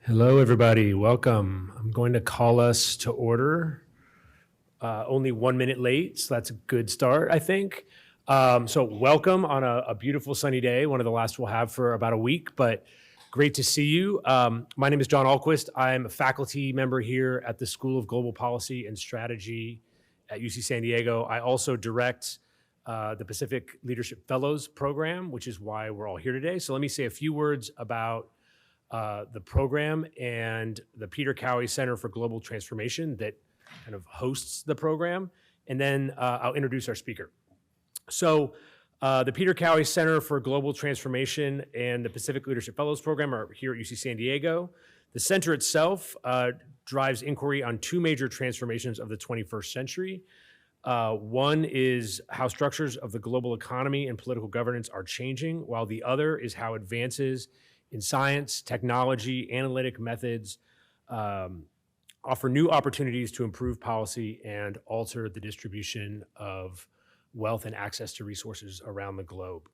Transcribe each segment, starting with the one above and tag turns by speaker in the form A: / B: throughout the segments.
A: Hello, everybody. Welcome. I'm going to call us to order. Only 1 minute late, so that's a good start, I think. So welcome on a beautiful sunny day, one of the last we'll have for about a week, but great to see you. My name is John Ahlquist. I'm a faculty member here at the School of Global Policy and Strategy at UC San Diego. I also direct the Pacific Leadership Fellows Program, which is why we're all here today. So let me say a few words about the program and the Peter Cowie Center for Global Transformation that kind of hosts the program. And then I'll introduce our speaker. So the Peter Cowie Center for Global Transformation and the Pacific Leadership Fellows Program are here at UC San Diego. The center itself drives inquiry on two major transformations of the 21st century. One is how structures of the global economy and political governance are changing, while the other is how advances in science, technology, analytic methods offer new opportunities to improve policy and alter the distribution of wealth and access to resources around the globe.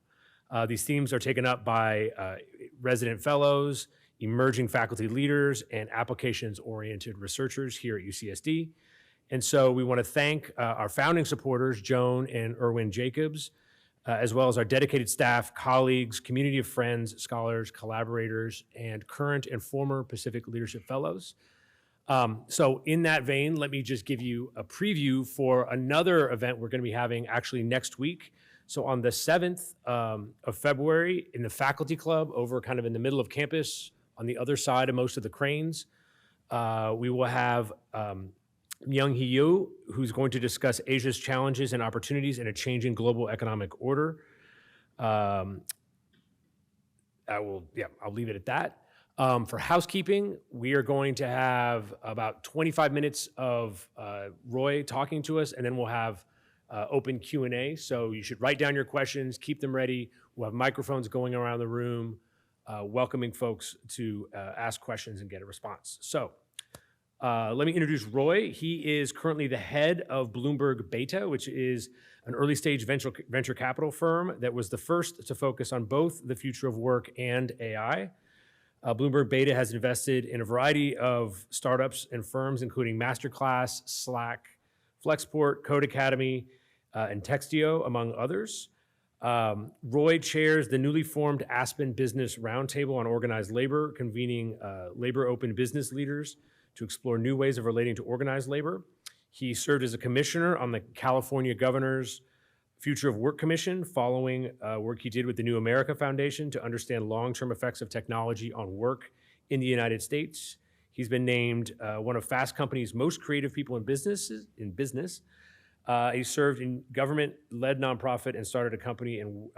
A: These themes are taken up by resident fellows, emerging faculty leaders, and applications-oriented researchers here at UCSD. And so we want to thank our founding supporters, Joan and Erwin Jacobs, as well as our dedicated staff, colleagues, community of friends, scholars, collaborators, and current and former Pacific Leadership Fellows. So in that vein, let me just give you a preview for another event we're going to be having actually next week. So on the 7th of February in the Faculty Club over kind of in the middle of campus on the other side of most of the cranes, we will have Myung-Hee Yoo, who's going to discuss Asia's challenges and opportunities in a changing global economic order. I'll leave it at that. For housekeeping, we are going to have about 25 minutes of Roy talking to us, and then we'll have open Q&A. So you should write down your questions, keep them ready. We'll have microphones going around the room, welcoming folks to ask questions and get a response. So let me introduce Roy. He is currently the head of Bloomberg Beta, which is an early stage venture capital firm that was the first to focus on both the future of work and AI. Bloomberg Beta has invested in a variety of startups and firms, including Masterclass, Slack, Flexport, Codecademy, and Textio, among others. Roy chairs the newly formed Aspen Business Roundtable on Organized Labor, convening labor open business leaders to explore new ways of relating to organized labor. He served as a commissioner on the California Governor's Future of Work Commission, following work he did with the New America Foundation to understand long-term effects of technology on work in the United States. He's been named one of Fast Company's most creative people in business. He served in government-led nonprofit and started a company and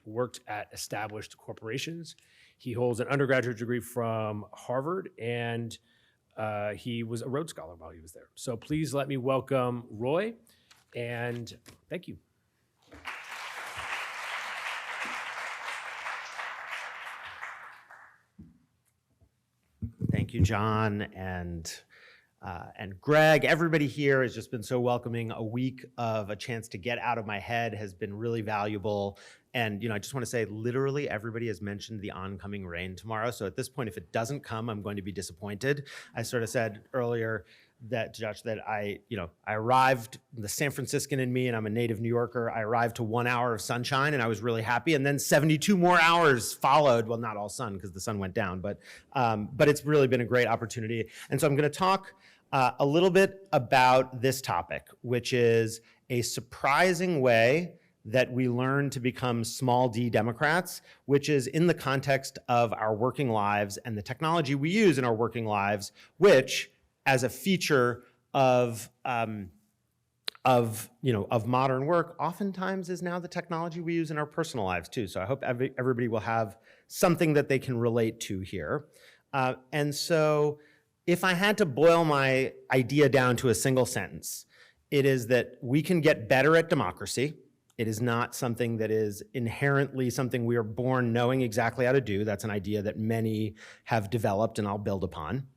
A: worked at established corporations. He holds an undergraduate degree from Harvard, and he was a Rhodes Scholar while he was there. So please let me welcome Roy, and thank you.
B: Thank you, John, and Greg. Everybody here has just been so welcoming. A week of a chance to get out of my head has been really valuable. And I just want to say, literally everybody has mentioned the oncoming rain tomorrow. So at this point, if it doesn't come, I'm going to be disappointed. I sort of said earlier that, Josh, that I arrived, the San Franciscan in me, and I'm a native New Yorker, I arrived to 1 hour of sunshine and I was really happy. And then 72 more hours followed. Well, not all sun because the sun went down, but it's really been a great opportunity. And so I'm going to talk a little bit about this topic, which is a surprising way that we learn to become small d Democrats, which is in the context of our working lives and the technology we use in our working lives, which, as a feature of modern work, oftentimes is now the technology we use in our personal lives too. So I hope everybody will have something that they can relate to here. And so if I had to boil my idea down to a single sentence, it is that we can get better at democracy. It is not something that is inherently something we are born knowing exactly how to do. That's an idea that many have developed, and I'll build upon.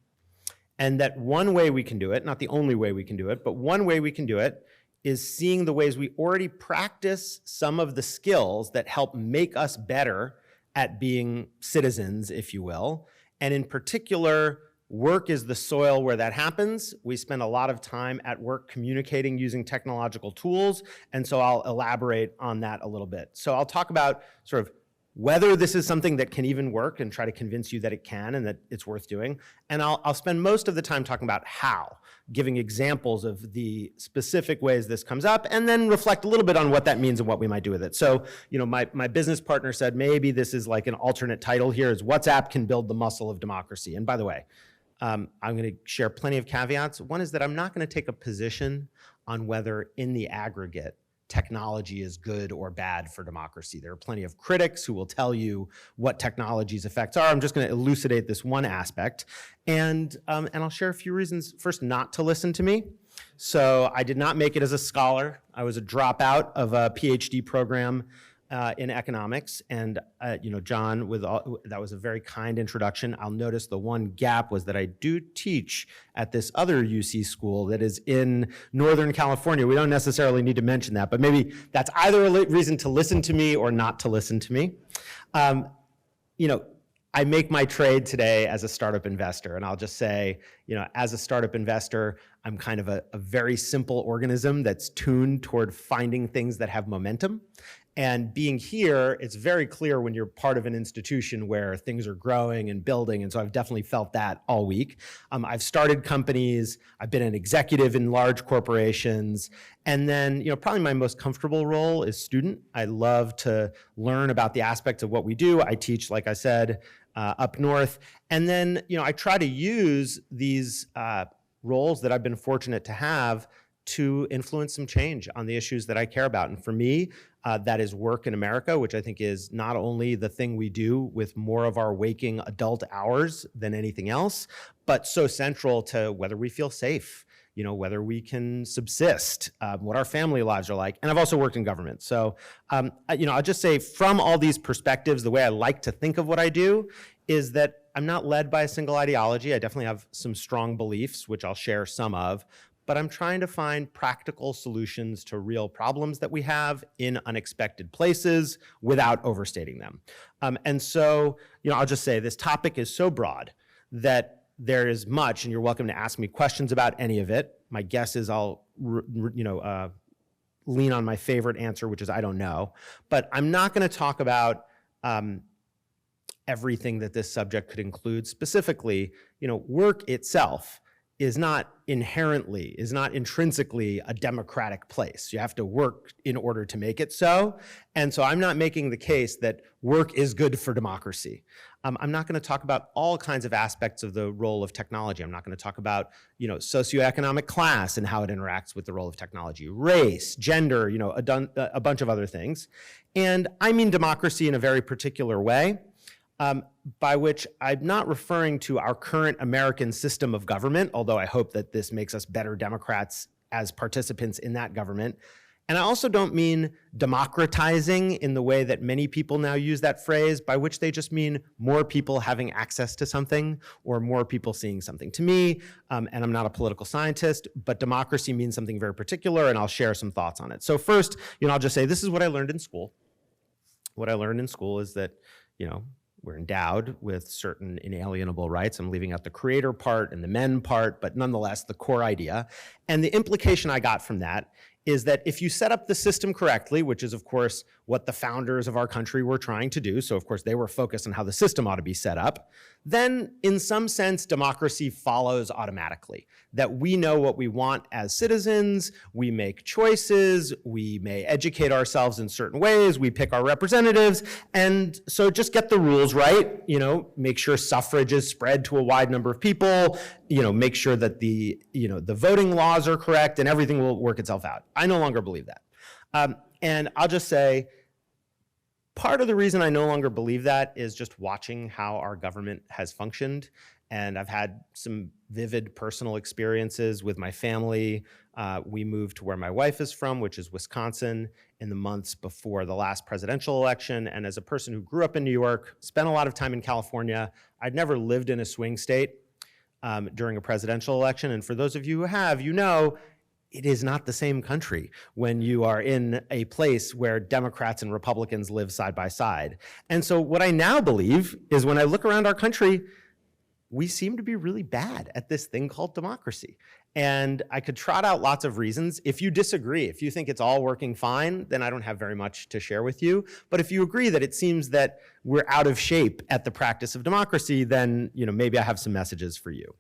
B: And that one way we can do it, not the only way we can do it, but one way we can do it is seeing the ways we already practice some of the skills that help make us better at being citizens, if you will, And in particular, work is the soil where that happens. We spend a lot of time at work communicating using technological tools, and so I'll elaborate on that a little bit. So I'll talk about sort of whether this is something that can even work and try to convince you that it can and that it's worth doing. And I'll spend most of the time talking about how, giving examples of the specific ways this comes up, and then reflect a little bit on what that means and what we might do with it. So, my business partner said maybe this is like an alternate title here is WhatsApp can build the muscle of democracy. And by the way, I'm going to share plenty of caveats. One is that I'm not going to take a position on whether in the aggregate technology is good or bad for democracy. There are plenty of critics who will tell you what technology's effects are. I'm just going to elucidate this one aspect. And I'll share a few reasons, first, not to listen to me. So I did not make it as a scholar. I was a dropout of a PhD program in economics. And, John, that was a very kind introduction. I'll notice the one gap was that I do teach at this other UC school that is in Northern California. We don't necessarily need to mention that, but maybe that's either a reason to listen to me or not to listen to me. I make my trade today as a startup investor, and I'll just say, as a startup investor, I'm kind of a very simple organism that's tuned toward finding things that have momentum. And being here, it's very clear when you're part of an institution where things are growing and building, and so I've definitely felt that all week. I've started companies, I've been an executive in large corporations, and then probably my most comfortable role is student. I love to learn about the aspects of what we do. I teach, like I said, up north, and then I try to use these roles that I've been fortunate to have to influence some change on the issues that I care about. And for me, that is work in America, which I think is not only the thing we do with more of our waking adult hours than anything else, but so central to whether we feel safe, whether we can subsist, what our family lives are like. And I've also worked in government. So, I'll just say from all these perspectives, the way I like to think of what I do is that I'm not led by a single ideology. I definitely have some strong beliefs, which I'll share some of, but I'm trying to find practical solutions to real problems that we have in unexpected places without overstating them. And so, I'll just say this topic is so broad that there is much, and you're welcome to ask me questions about any of it. My guess is I'll, lean on my favorite answer, which is I don't know. But I'm not going to talk about everything that this subject could include. Specifically, work itself is not intrinsically a democratic place. You have to work in order to make it so. And so I'm not making the case that work is good for democracy. I'm not going to talk about all kinds of aspects of the role of technology. I'm not going to talk about, socioeconomic class and how it interacts with the role of technology, race, gender, a bunch of other things. And I mean democracy in a very particular way. By which I'm not referring to our current American system of government, although I hope that this makes us better Democrats as participants in that government. And I also don't mean democratizing in the way that many people now use that phrase, by which they just mean more people having access to something or more people seeing something. To me, and I'm not a political scientist, but democracy means something very particular, and I'll share some thoughts on it. So first, I'll just say this is what I learned in school. What I learned in school is that, we're endowed with certain inalienable rights. I'm leaving out the creator part and the men part, but nonetheless, the core idea. And the implication I got from that is that if you set up the system correctly, which is, of course, what the founders of our country were trying to do, so of course they were focused on how the system ought to be set up, then in some sense, democracy follows automatically. That we know what we want as citizens, we make choices, we may educate ourselves in certain ways, we pick our representatives, and so just get the rules right, make sure suffrage is spread to a wide number of people, make sure that the voting laws are correct, and everything will work itself out. I no longer believe that. And I'll just say, part of the reason I no longer believe that is just watching how our government has functioned. And I've had some vivid personal experiences with my family. We moved to where my wife is from, which is Wisconsin, in the months before the last presidential election. And as a person who grew up in New York, spent a lot of time in California, I'd never lived in a swing state during a presidential election. And for those of you who have, it is not the same country when you are in a place where Democrats and Republicans live side by side. And so what I now believe is when I look around our country, we seem to be really bad at this thing called democracy. And I could trot out lots of reasons. If you disagree, if you think it's all working fine, then I don't have very much to share with you. But if you agree that it seems that we're out of shape at the practice of democracy, then maybe I have some messages for you.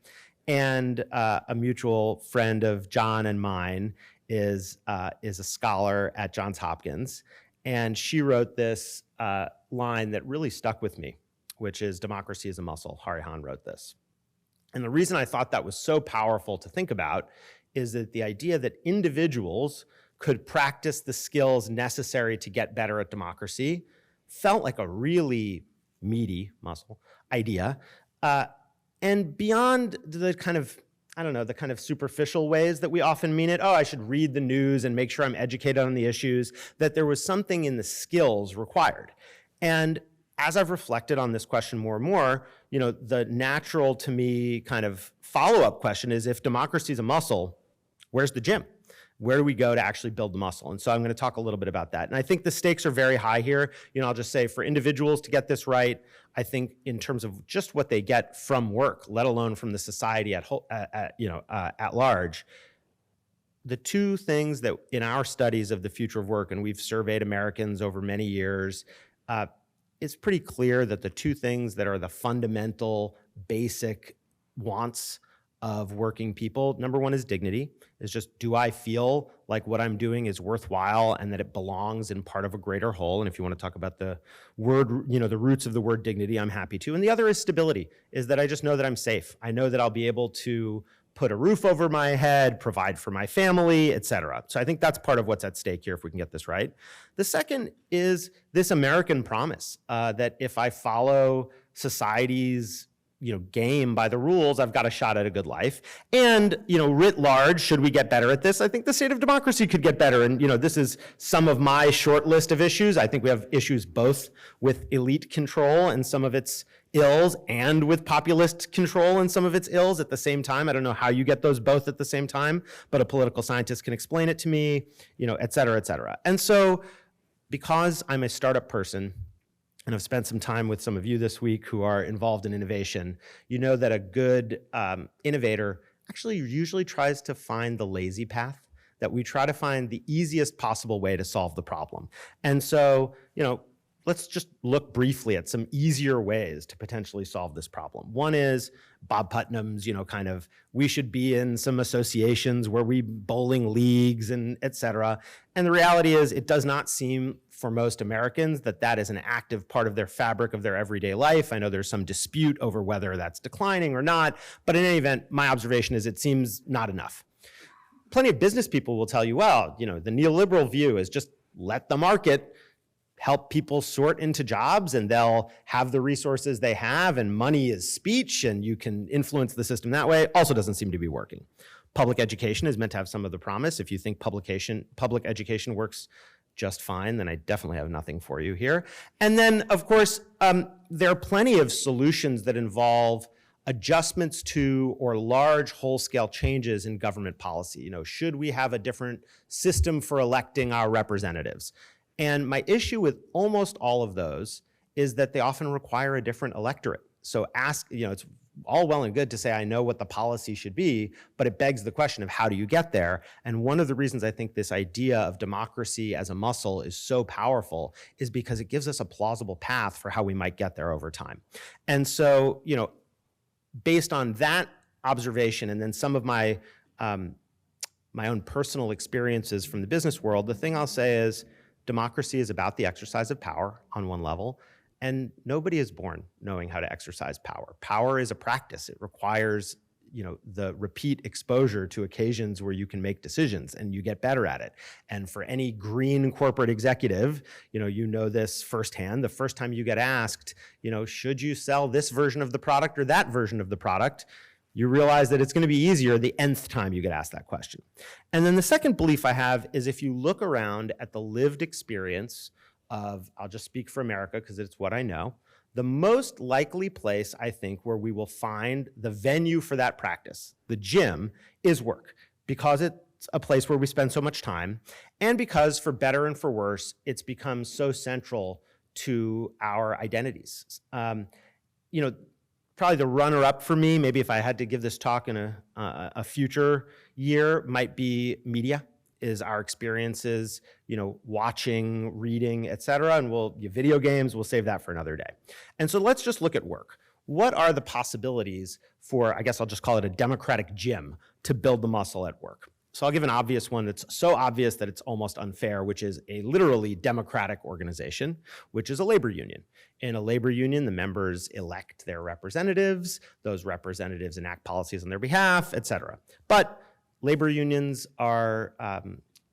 B: And a mutual friend of John and mine is a scholar at Johns Hopkins. And she wrote this line that really stuck with me, which is democracy is a muscle. Hahrie Han wrote this. And the reason I thought that was so powerful to think about is that the idea that individuals could practice the skills necessary to get better at democracy felt like a really meaty muscle idea. And beyond the kind of, the kind of superficial ways that we often mean it, I should read the news and make sure I'm educated on the issues, that there was something in the skills required. And as I've reflected on this question more and more, the natural to me kind of follow-up question is, if democracy is a muscle, where's the gym? Where do we go to actually build the muscle? And so I'm going to talk a little bit about that. And I think the stakes are very high here. I'll just say for individuals to get this right, I think in terms of just what they get from work, let alone from the society at large, the two things that in our studies of the future of work, and we've surveyed Americans over many years, it's pretty clear that the two things that are the fundamental, basic wants of working people, number one is dignity. It's just, do I feel like what I'm doing is worthwhile and that it belongs in part of a greater whole? And if you want to talk about the word, the roots of the word dignity, I'm happy to. And the other is stability, is that I just know that I'm safe. I know that I'll be able to put a roof over my head, provide for my family, et cetera. So I think that's part of what's at stake here if we can get this right. The second is this American promise that if I follow society's game by the rules, I've got a shot at a good life. And, writ large, should we get better at this? I think the state of democracy could get better. And, this is some of my short list of issues. I think we have issues both with elite control and some of its ills and with populist control and some of its ills at the same time. I don't know how you get those both at the same time, but a political scientist can explain it to me, et cetera, et cetera. And so because I'm a startup person, and I've spent some time with some of you this week who are involved in innovation, you know that a good innovator actually usually tries to find the lazy path, that we try to find the easiest possible way to solve the problem. And so, let's just look briefly at some easier ways to potentially solve this problem. One is Bob Putnam's, we should be in some associations where we bowling leagues and et cetera. And the reality is it does not seem for most Americans that is an active part of their fabric of their everyday life. I know there's some dispute over whether that's declining or not, but in any event, my observation is it seems not enough. Plenty of business people will tell you, well, the neoliberal view is just let the market help people sort into jobs and they'll have the resources they have, and money is speech and you can influence the system that way. Also doesn't seem to be working. Public education is meant to have some of the promise. If you think public education works just fine, then I definitely have nothing for you here. And then, of course, there are plenty of solutions that involve adjustments to or large whole-scale changes in government policy. Should we have a different system for electing our representatives? And my issue with almost all of those is that they often require a different electorate. So it's all well and good to say, I know what the policy should be, but it begs the question of how do you get there? And one of the reasons I think this idea of democracy as a muscle is so powerful is because it gives us a plausible path for how we might get there over time. And so, based on that observation and then some of my own personal experiences from the business world, the thing I'll say is democracy is about the exercise of power on one level. And nobody is born knowing how to exercise power. Power is a practice. It requires, the repeat exposure to occasions where you can make decisions and you get better at it. And for any green corporate executive, you know this firsthand. The first time you get asked, should you sell this version of the product or that version of the product, you realize that it's going to be easier the nth time you get asked that question. And then the second belief I have is if you look around at the lived experience of, I'll just speak for America because it's what I know, the most likely place I think where we will find the venue for that practice, the gym, is work, because it's a place where we spend so much time, and because for better and for worse, it's become so central to our identities. Probably the runner-up for me, maybe if I had to give this talk in a future year, might be media, is our experiences, watching, reading, et cetera. And video games, we'll save that for another day. And so let's just look at work. What are the possibilities for, I guess I'll just call it a democratic gym, to build the muscle at work? So I'll give an obvious one that's so obvious that it's almost unfair, which is a literally democratic organization, which is a labor union. In a labor union, the members elect their representatives, those representatives enact policies on their behalf, et cetera. But labor unions are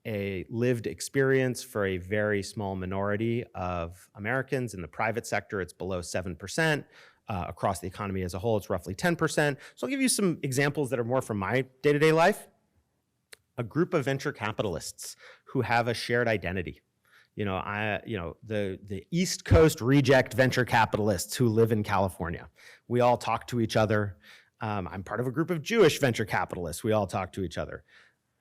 B: a lived experience for a very small minority of Americans. In the private sector, it's below 7%. Across the economy as a whole, it's roughly 10%. So I'll give you some examples that are more from my day-to-day life. A group of venture capitalists who have a shared identity. The East Coast reject venture capitalists who live in California. We all talk to each other. I'm part of a group of Jewish venture capitalists. We all talk to each other.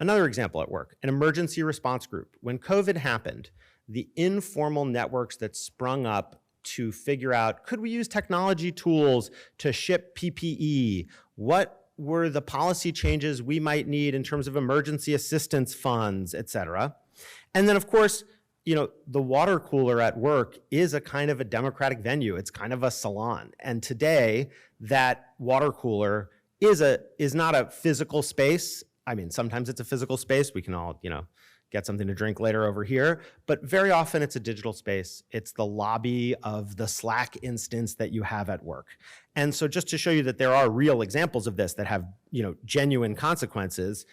B: Another example at work, an emergency response group. When COVID happened, the informal networks that sprung up to figure out, could we use technology tools to ship PPE? What were the policy changes we might need in terms of emergency assistance funds, et cetera? And then, of course, the water cooler at work is a kind of a democratic venue. It's kind of a salon. And today, that water cooler is not a physical space. I mean, sometimes it's a physical space. We can all, get something to drink later over here. But very often it's a digital space. It's the lobby of the Slack instance that you have at work. And so just to show you that there are real examples of this that have, genuine consequences,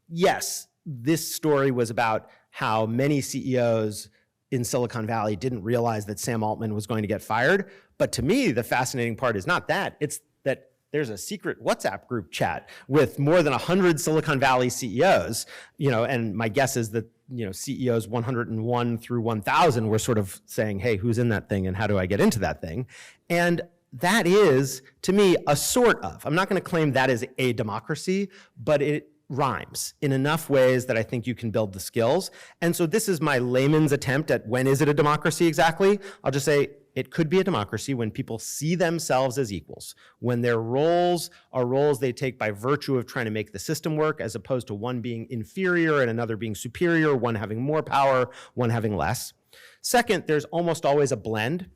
B: yes, this story was about how many CEOs in Silicon Valley didn't realize that Sam Altman was going to get fired. But to me, the fascinating part is not that. It's that there's a secret WhatsApp group chat with more than 100 Silicon Valley CEOs, and my guess is that, CEOs 101 through 1,000 were sort of saying, hey, who's in that thing and how do I get into that thing? And that is, to me, a sort of, I'm not going to claim that is a democracy, but it rhymes in enough ways that I think you can build the skills. And so this is my layman's attempt at when is it a democracy exactly? I'll just say it could be a democracy when people see themselves as equals, when their roles are roles they take by virtue of trying to make the system work, as opposed to one being inferior and another being superior, one having more power, one having less. Second, there's almost always a blend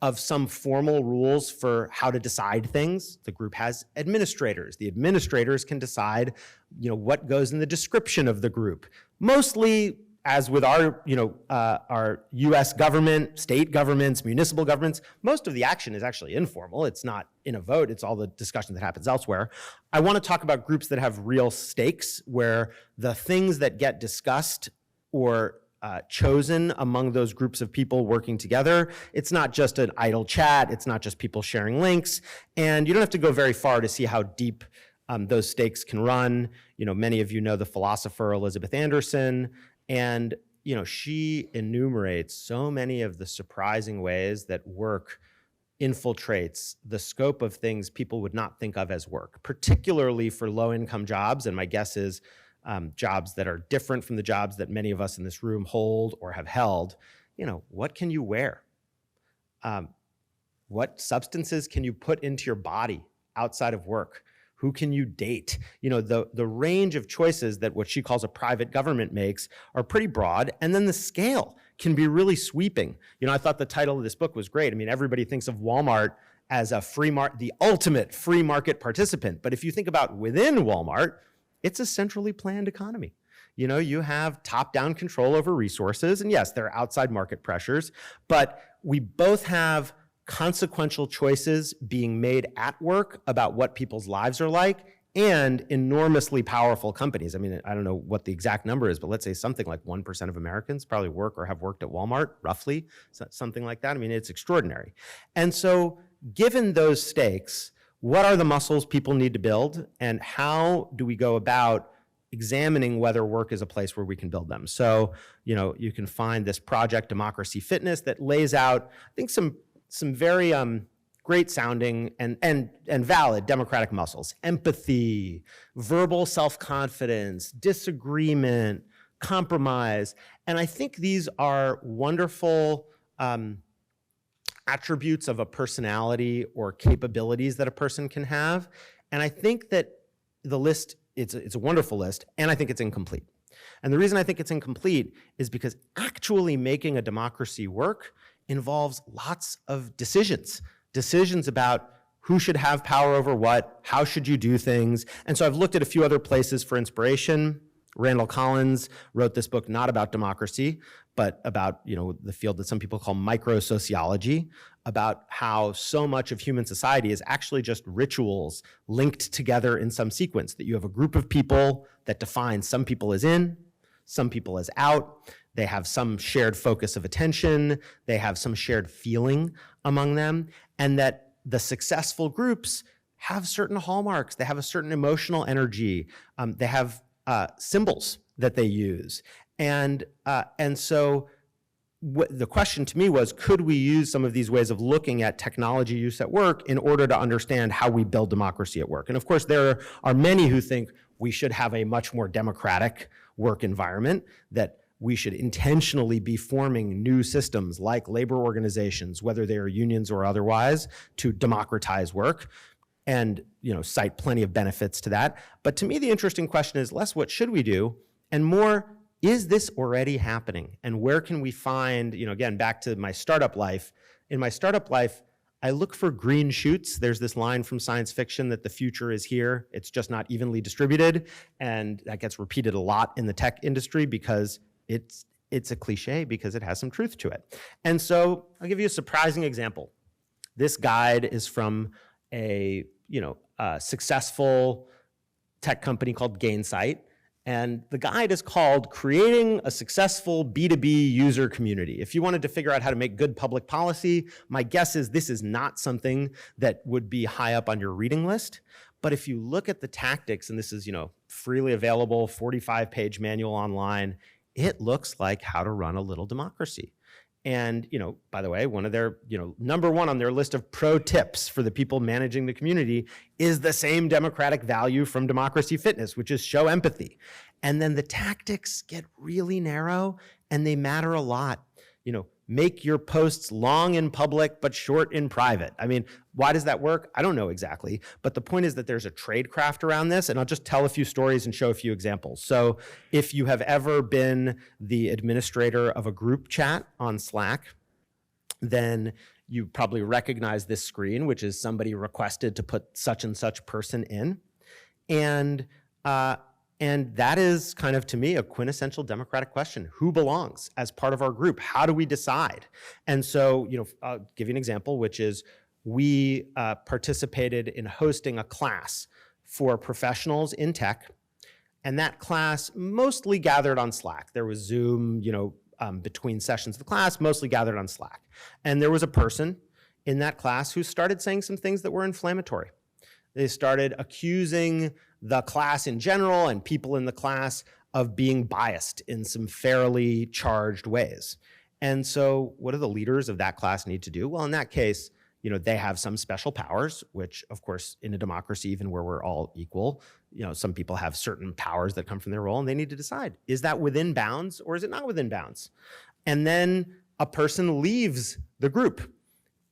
B: of some formal rules for how to decide things. The group has administrators. The administrators can decide, what goes in the description of the group. Mostly, as with our US government, state governments, municipal governments, most of the action is actually informal. It's not in a vote. It's all the discussion that happens elsewhere. I want to talk about groups that have real stakes, where the things that get discussed or chosen among those groups of people working together, it's not just an idle chat. It's not just people sharing links. And you don't have to go very far to see how deep those stakes can run. Many of you know the philosopher Elizabeth Anderson. And, she enumerates so many of the surprising ways that work infiltrates the scope of things people would not think of as work, particularly for low-income jobs. And my guess is jobs that are different from the jobs that many of us in this room hold or have held. What can you wear? What substances can you put into your body outside of work? Who can you date? The range of choices that what she calls a private government makes are pretty broad. And then the scale can be really sweeping. I thought the title of this book was great. I mean, everybody thinks of Walmart as the ultimate free market participant. But if you think about within Walmart, it's a centrally planned economy. You have top-down control over resources. And yes, there are outside market pressures, but we both have consequential choices being made at work about what people's lives are like, and enormously powerful companies. I mean, I don't know what the exact number is, but let's say something like 1% of Americans probably work or have worked at Walmart, roughly, something like that. I mean, it's extraordinary. And so given those stakes, what are the muscles people need to build, and how do we go about examining whether work is a place where we can build them? So, you can find this project, Democracy Fitness, that lays out, I think, some very great sounding and valid democratic muscles: empathy, verbal self-confidence, disagreement, compromise. And I think these are wonderful attributes of a personality or capabilities that a person can have. And I think that the list, it's a wonderful list, and I think it's incomplete. And the reason I think it's incomplete is because actually making a democracy work involves lots of decisions about who should have power over what, how should you do things. And so I've looked at a few other places for inspiration. Randall Collins wrote this book not about democracy, but about the field that some people call microsociology, about how so much of human society is actually just rituals linked together in some sequence, that you have a group of people that define some people as in, some people as out. They have some shared focus of attention. They have some shared feeling among them, and that the successful groups have certain hallmarks. They have a certain emotional energy. They have symbols that they use. And so the question to me was, could we use some of these ways of looking at technology use at work in order to understand how we build democracy at work? And of course, there are many who think we should have a much more democratic work environment, that we should intentionally be forming new systems like labor organizations, whether they are unions or otherwise, to democratize work, and cite plenty of benefits to that. But to me, the interesting question is less what should we do, and more, is this already happening? And where can we find, again, back to my startup life. In my startup life, I look for green shoots. There's this line from science fiction that the future is here. It's just not evenly distributed. And that gets repeated a lot in the tech industry because it's a cliche, because it has some truth to it. And so I'll give you a surprising example. This guide is from a successful tech company called Gainsight. And the guide is called Creating a Successful B2B User Community. If you wanted to figure out how to make good public policy, my guess is this is not something that would be high up on your reading list. But if you look at the tactics, and this is, freely available, 45-page manual online, it looks like how to run a little democracy. And, by the way, one of their, number one on their list of pro tips for the people managing the community is the same democratic value from Democracy Fitness, which is show empathy. And then the tactics get really narrow, and they matter a lot. Make your posts long in public but short in private. I mean, why does that work? I don't know exactly. But the point is that there's a tradecraft around this, and I'll just tell a few stories and show a few examples. So if you have ever been the administrator of a group chat on Slack, then you probably recognize this screen, which is somebody requested to put such and such person in. And that is kind of, to me, a quintessential democratic question. Who belongs as part of our group? How do we decide? And so, I'll give you an example, which is we participated in hosting a class for professionals in tech. And that class mostly gathered on Slack. There was Zoom, between sessions of the class, mostly gathered on Slack. And there was a person in that class who started saying some things that were inflammatory. They started accusing the class in general and people in the class of being biased in some fairly charged ways. And so what do the leaders of that class need to do? Well, in that case, they have some special powers, which, of course, in a democracy, even where we're all equal, some people have certain powers that come from their role, and they need to decide, is that within bounds or is it not within bounds? And then a person leaves the group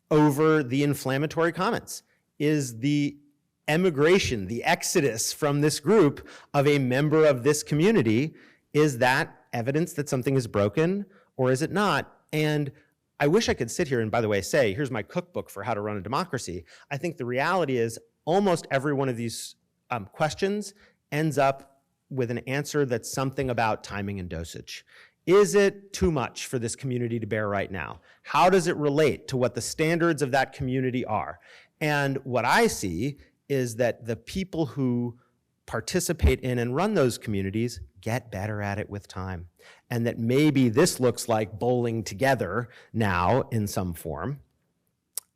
B: over the inflammatory comments. Is the emigration, the exodus from this group of a member of this community, is that evidence that something is broken or is it not? And I wish I could sit here and, by the way, say, here's my cookbook for how to run a democracy. I think the reality is almost every one of these questions ends up with an answer that's something about timing and dosage. Is it too much for this community to bear right now? How does it relate to what the standards of that community are? And what I see is that the people who participate in and run those communities get better at it with time. And that maybe this looks like bowling together now in some form.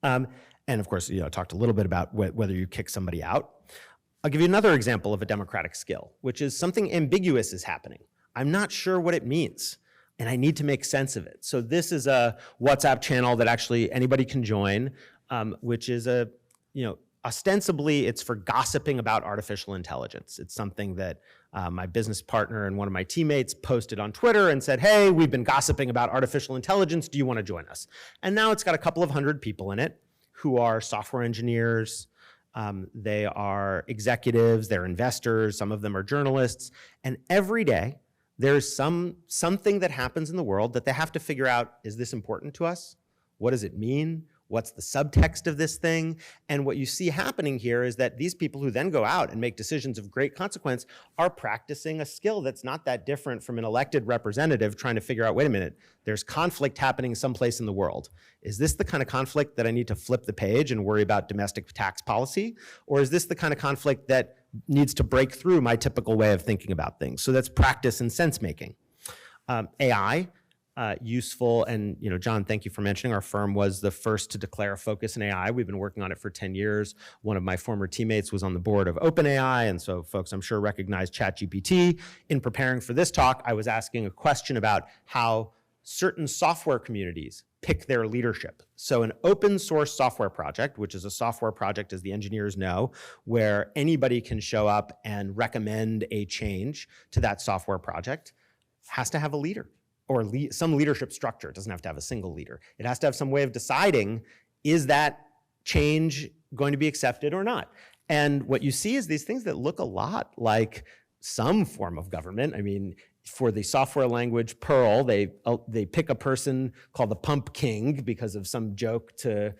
B: And of course, I talked a little bit about whether you kick somebody out. I'll give you another example of a democratic skill, which is something ambiguous is happening. I'm not sure what it means, and I need to make sense of it. So this is a WhatsApp channel that actually anybody can join, which is ostensibly, it's for gossiping about artificial intelligence. It's something that my business partner and one of my teammates posted on Twitter and said, hey, we've been gossiping about artificial intelligence. Do you want to join us? And now it's got a couple of hundred people in it who are software engineers. They are executives, they're investors, some of them are journalists. And every day, there's something that happens in the world that they have to figure out, is this important to us? What does it mean? What's the subtext of this thing? And what you see happening here is that these people who then go out and make decisions of great consequence are practicing a skill that's not that different from an elected representative trying to figure out, wait a minute, there's conflict happening someplace in the world. Is this the kind of conflict that I need to flip the page and worry about domestic tax policy? Or is this the kind of conflict that needs to break through my typical way of thinking about things? So that's practice and sense making. AI. Useful, and John, thank you for mentioning our firm was the first to declare a focus in AI. We've been working on it for 10 years. One of my former teammates was on the board of OpenAI, and so folks I'm sure recognize ChatGPT. In preparing for this talk, I was asking a question about how certain software communities pick their leadership. So an open source software project, which is a software project, as the engineers know, where anybody can show up and recommend a change to that software project, has to have a leader. Or some leadership structure. It doesn't have to have a single leader. It has to have some way of deciding, is that change going to be accepted or not? And what you see is these things that look a lot like some form of government. I mean, for the software language Perl, they pick a person called the Pump King because of some joke to,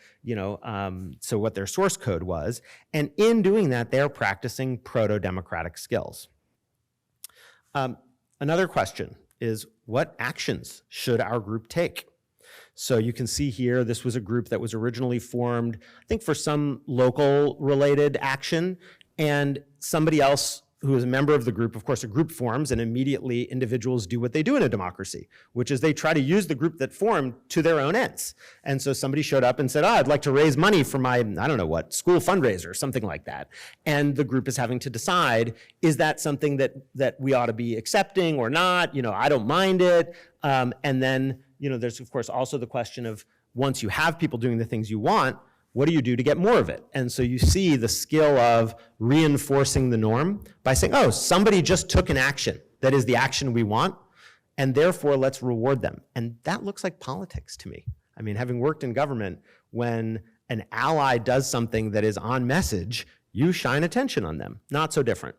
B: so what their source code was. And in doing that, they're practicing proto-democratic skills. Another question is, what actions should our group take? So you can see here, this was a group that was originally formed, I think, for some local related action, and somebody else who is a member of the group, of course, a group forms, and immediately individuals do what they do in a democracy, which is they try to use the group that formed to their own ends. And so somebody showed up and said, I'd like to raise money for my, I don't know what, school fundraiser, something like that. And the group is having to decide, is that something that we ought to be accepting or not? I don't mind it. And then, there's, of course, also the question of, once you have people doing the things you want, what do you do to get more of it? And so you see the skill of reinforcing the norm by saying, oh, somebody just took an action that is the action we want, and therefore let's reward them. And that looks like politics to me. I mean, having worked in government, when an ally does something that is on message, you shine attention on them. Not so different.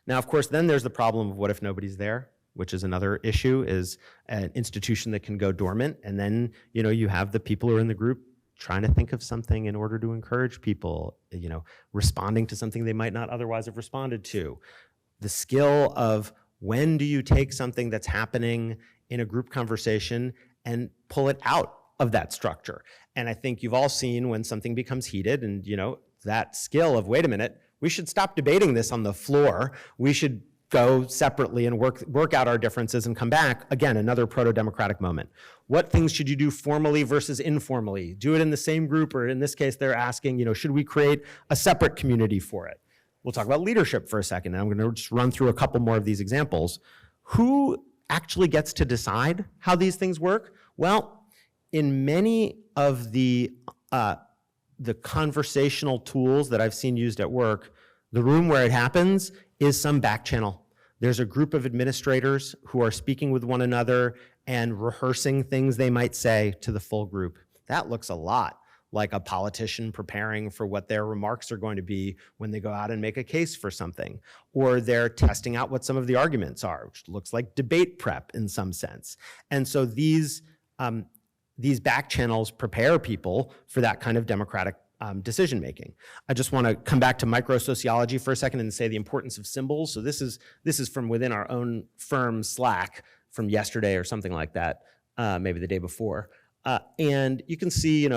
B: Now, of course, then there's the problem of what if nobody's there, which is another issue, is an institution that can go dormant, and then you have the people who are in the group trying to think of something in order to encourage people, responding to something they might not otherwise have responded to. The skill of, when do you take something that's happening in a group conversation and pull it out of that structure? And I think you've all seen when something becomes heated, and that skill of, wait a minute, we should stop debating this on the floor. We should go separately and work out our differences and come back. Again, another proto-democratic moment. What things should you do formally versus informally? Do it in the same group, or in this case, they're asking, should we create a separate community for it? We'll talk about leadership for a second, and I'm gonna just run through a couple more of these examples. Who actually gets to decide how these things work? Well, in many of the conversational tools that I've seen used at work, the room where it happens is some back channel. There's a group of administrators who are speaking with one another and rehearsing things they might say to the full group. That looks a lot like a politician preparing for what their remarks are going to be when they go out and make a case for something. Or they're testing out what some of the arguments are, which looks like debate prep in some sense. And so these back channels prepare people for that kind of democratic decision-making. I just want to come back to microsociology for a second and say the importance of symbols. So this is from within our own firm Slack from yesterday or something like that, maybe the day before. And you can see,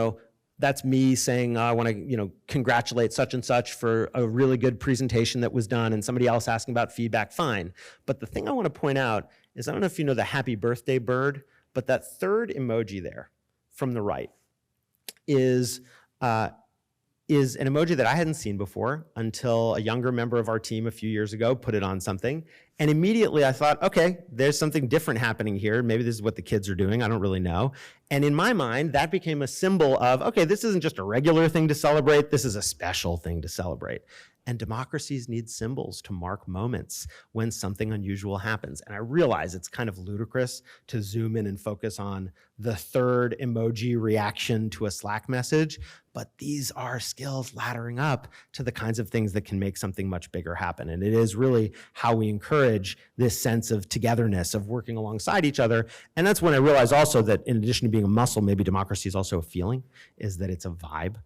B: that's me saying, I want to, congratulate such and such for a really good presentation that was done, and somebody else asking about feedback, fine. But the thing I want to point out is, I don't know if you know the happy birthday bird, but that third emoji there from the right is an emoji that I hadn't seen before until a younger member of our team a few years ago put it on something. And immediately I thought, okay, there's something different happening here. Maybe this is what the kids are doing. I don't really know. And in my mind, that became a symbol of, okay, this isn't just a regular thing to celebrate. This is a special thing to celebrate. And democracies need symbols to mark moments when something unusual happens. And I realize it's kind of ludicrous to zoom in and focus on the third emoji reaction to a Slack message, but these are skills laddering up to the kinds of things that can make something much bigger happen. And it is really how we encourage this sense of togetherness, of working alongside each other. And that's when I realized also that in addition to being a muscle, maybe democracy is also a feeling, is that it's a vibe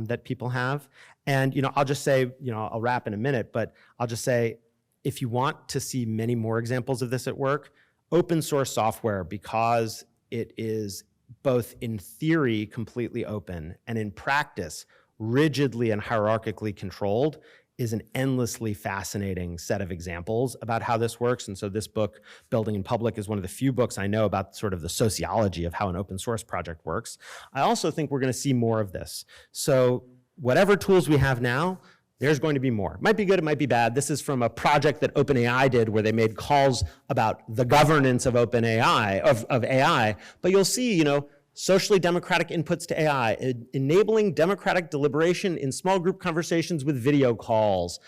B: that people have. And, I'll just say, I'll wrap in a minute, but I'll just say, if you want to see many more examples of this at work, open source software, because it is both in theory completely open and in practice rigidly and hierarchically controlled, is an endlessly fascinating set of examples about how this works. And so this book, Building in Public, is one of the few books I know about sort of the sociology of how an open source project works. I also think we're going to see more of this. So whatever tools we have now, there's going to be more. It might be good, it might be bad. This is from a project that OpenAI did where they made calls about the governance of OpenAI, of AI. But you'll see, socially democratic inputs to AI, enabling democratic deliberation in small group conversations with video calls,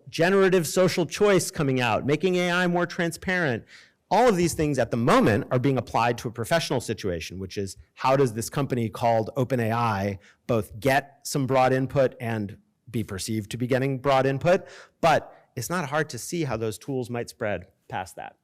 B: generative social choice coming out, making AI more transparent. All of these things at the moment are being applied to a professional situation, which is how does this company called OpenAI both get some broad input and be perceived to be getting broad input? But it's not hard to see how those tools might spread past that.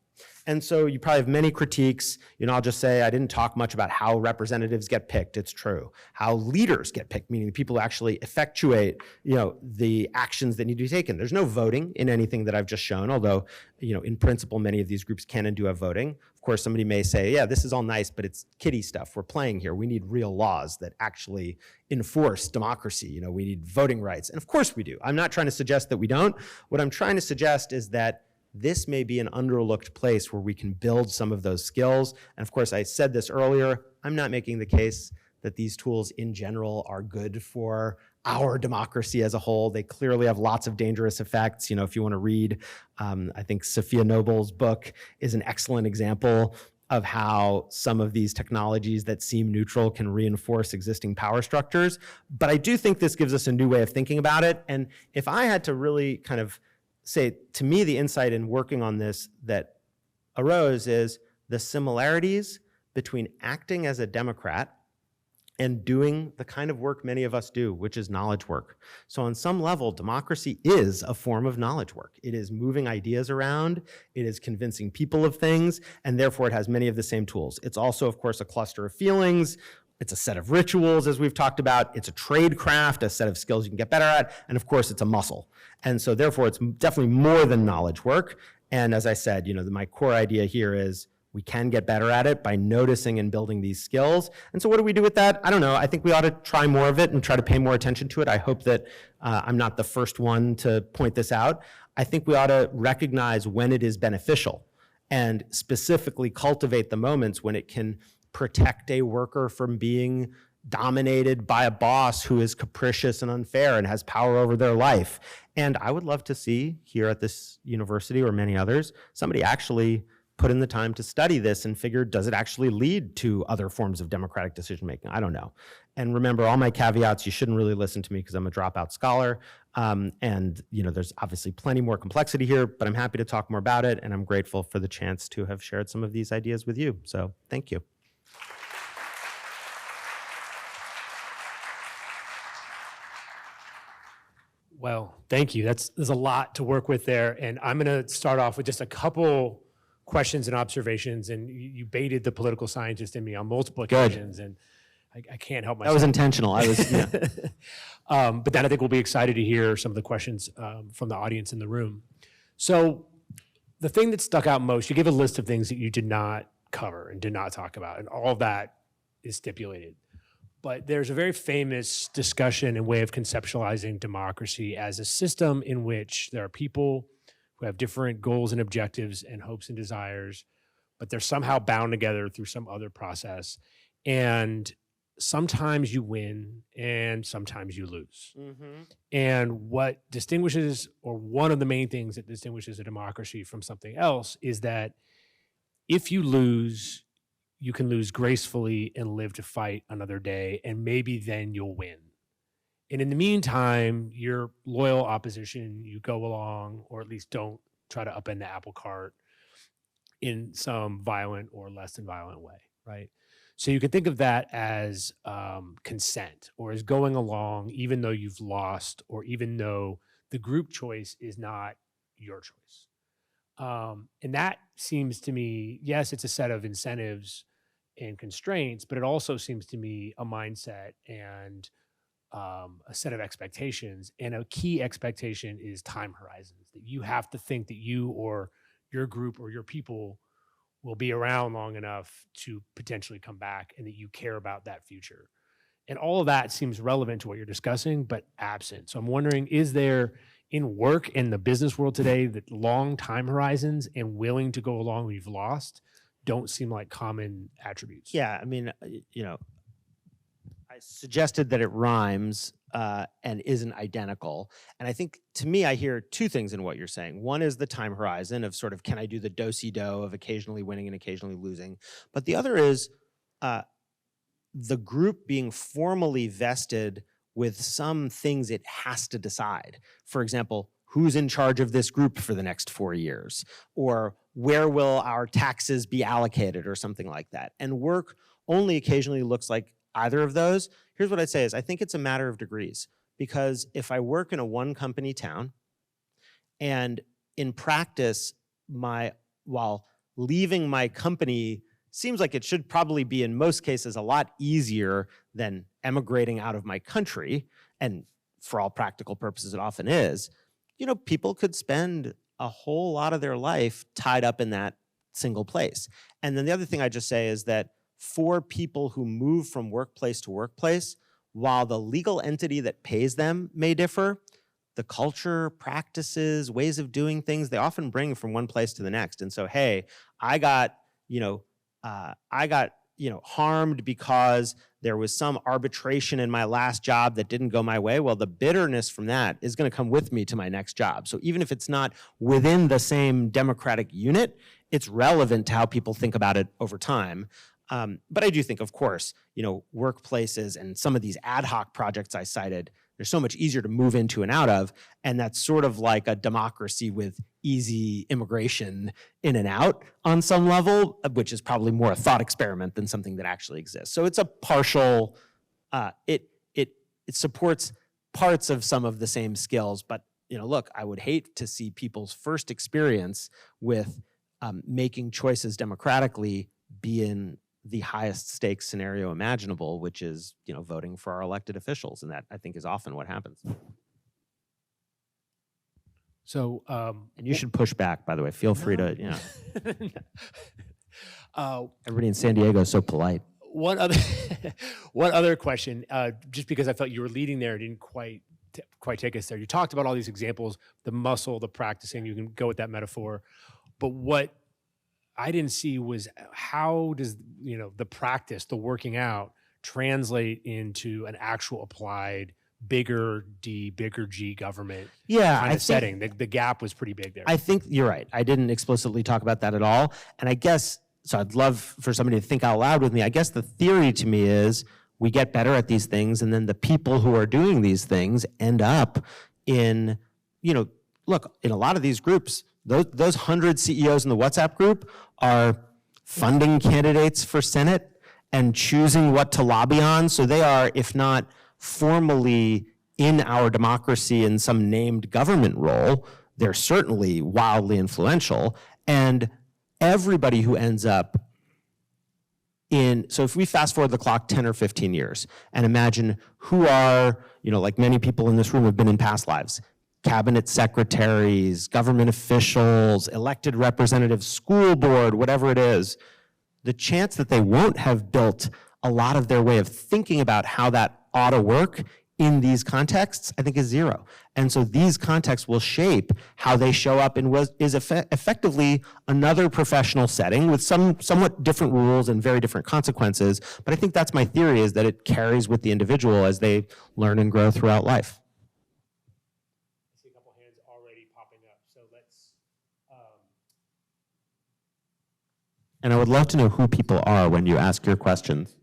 B: And so you probably have many critiques. I'll just say I didn't talk much about how representatives get picked. It's true. How leaders get picked, meaning the people who actually effectuate, the actions that need to be taken. There's no voting in anything that I've just shown, although, in principle, many of these groups can and do have voting. Of course, somebody may say, yeah, this is all nice, but it's kiddie stuff. We're playing here. We need real laws that actually enforce democracy. We need voting rights. And of course we do. I'm not trying to suggest that we don't. What I'm trying to suggest is that this may be an underlooked place where we can build some of those skills. And of course, I said this earlier, I'm not making the case that these tools in general are good for our democracy as a whole. They clearly have lots of dangerous effects. If you want to read, I think Sophia Noble's book is an excellent example of how some of these technologies that seem neutral can reinforce existing power structures. But I do think this gives us a new way of thinking about it. And if I had to really kind of say, to me, the insight in working on this that arose is the similarities between acting as a Democrat and doing the kind of work many of us do, which is knowledge work. So on some level, democracy is a form of knowledge work. It is moving ideas around, it is convincing people of things, and therefore it has many of the same tools. It's also, of course, a cluster of feelings. It's a set of rituals, as we've talked about. It's a trade craft, a set of skills you can get better at. And of course, it's a muscle. And so therefore, it's definitely more than knowledge work. And as I said, my core idea here is we can get better at it by noticing and building these skills. And so what do we do with that? I don't know. I think we ought to try more of it and try to pay more attention to it. I hope that I'm not the first one to point this out. I think we ought to recognize when it is beneficial and specifically cultivate the moments when it can protect a worker from being dominated by a boss who is capricious and unfair and has power over their life. And I would love to see here at this university or many others, somebody actually put in the time to study this and figure, does it actually lead to other forms of democratic decision making? I don't know. And remember all my caveats, you shouldn't really listen to me because I'm a dropout scholar. And there's obviously plenty more complexity here, but I'm happy to talk more about it. And I'm grateful for the chance to have shared some of these ideas with you. So thank you.
A: Well, thank you. There's a lot to work with there. And I'm going to start off with just a couple questions and observations. And you baited the political scientist in me on multiple occasions. And I can't help myself.
B: That was intentional. I was, yeah.
A: But then I think we'll be excited to hear some of the questions from the audience in the room. So the thing that stuck out most, you gave a list of things that you did not cover and did not talk about. And all of that is stipulated. But there's a very famous discussion and way of conceptualizing democracy as a system in which there are people who have different goals and objectives and hopes and desires, but they're somehow bound together through some other process. And sometimes you win and sometimes you lose.
B: Mm-hmm.
A: And what distinguishes, or one of the main things that distinguishes a democracy from something else, is that if you lose, you can lose gracefully and live to fight another day, and maybe then you'll win. And in the meantime, your loyal opposition, you go along, or at least don't try to upend the apple cart in some violent or less than violent way, right? So you can think of that as consent, or as going along even though you've lost, or even though the group choice is not your choice. And that seems to me, yes, it's a set of incentives and constraints, but it also seems to me a mindset and a set of expectations. And a key expectation is time horizons, that you have to think that you or your group or your people will be around long enough to potentially come back, and that you care about that future. And all of that seems relevant to what you're discussing, but absent. So I'm wondering, is there in work in the business world today that long time horizons and willing to go along when you've lost don't seem like common attributes?
B: Yeah, I mean, I suggested that it rhymes and isn't identical. And I think, to me, I hear two things in what you're saying. One is the time horizon of sort of, can I do the do-si-do of occasionally winning and occasionally losing? But the other is the group being formally vested with some things it has to decide. For example, who's in charge of this group for the next 4 years? Or where will our taxes be allocated, or something like that? And work only occasionally looks like either of those. Here's what I'd say is, I think it's a matter of degrees. Because if I work in a one company town, and in practice, while leaving my company seems like it should probably be in most cases a lot easier than emigrating out of my country, and for all practical purposes it often is, people could spend a whole lot of their life tied up in that single place. And then the other thing I just say is that for people who move from workplace to workplace, while the legal entity that pays them may differ, the culture, practices, ways of doing things, they often bring from one place to the next. And so, hey, I got harmed because there was some arbitration in my last job that didn't go my way. Well, the bitterness from that is going to come with me to my next job. So even if it's not within the same democratic unit, it's relevant to how people think about it over time. But I do think, of course, workplaces and some of these ad hoc projects I cited, they're so much easier to move into and out of. And that's sort of like a democracy with easy immigration in and out on some level, which is probably more a thought experiment than something that actually exists. So it's a partial, it supports parts of some of the same skills. But, look, I would hate to see people's first experience with making choices democratically be in the highest stakes scenario imaginable, which is, voting for our elected officials. And that, I think, is often what happens.
A: So,
B: and you should push back, by the way. Feel free to, everybody in San Diego is so polite.
A: One other question, just because I felt you were leading there, didn't quite take us there. You talked about all these examples, the muscle, the practicing, you can go with that metaphor. But what I didn't see was, how does the practice, the working out, translate into an actual applied bigger D, bigger G government kind of setting? The gap was pretty big there.
B: I think you're right. I didn't explicitly talk about that at all. And I guess, so I'd love for somebody to think out loud with me. I guess the theory to me is we get better at these things, and then the people who are doing these things end up in, look, in a lot of these groups, those 100 CEOs in the WhatsApp group are funding candidates for Senate and choosing what to lobby on. So they are, if not formally in our democracy in some named government role, they're certainly wildly influential. And everybody who ends up so if we fast forward the clock 10 or 15 years and imagine who are, like many people in this room have been in past lives, cabinet secretaries, government officials, elected representatives, school board, whatever it is, the chance that they won't have built a lot of their way of thinking about how that ought to work in these contexts, I think is zero. And so these contexts will shape how they show up in what is effectively another professional setting with somewhat different rules and very different consequences. But I think that's my theory, is that it carries with the individual as they learn and grow throughout life.
A: I see a couple hands already popping up. So let's.
B: And I would love to know who people are when you ask your questions.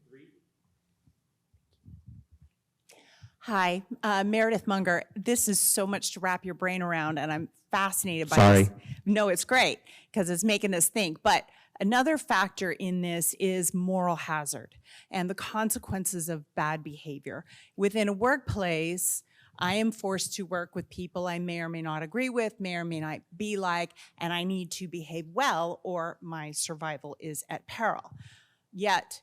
C: Hi, Meredith Munger. This is so much to wrap your brain around, and I'm fascinated by
B: Sorry.
C: this. No, it's great because it's making us think. But another factor in this is moral hazard and the consequences of bad behavior. Within a workplace, I am forced to work with people I may or may not agree with, may or may not be like, and I need to behave well or my survival is at peril. Yet,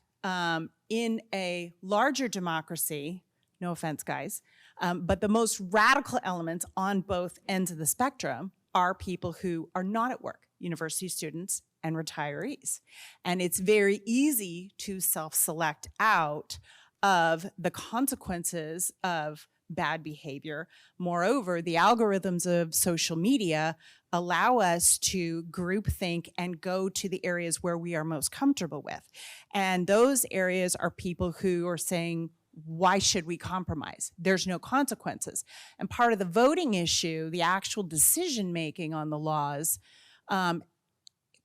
C: in a larger democracy, no offense, guys, but the most radical elements on both ends of the spectrum are people who are not at work, university students and retirees. And it's very easy to self-select out of the consequences of bad behavior. Moreover, the algorithms of social media allow us to groupthink and go to the areas where we are most comfortable with. And those areas are people who are saying, why should we compromise? There's no consequences. And part of the voting issue, the actual decision-making on the laws,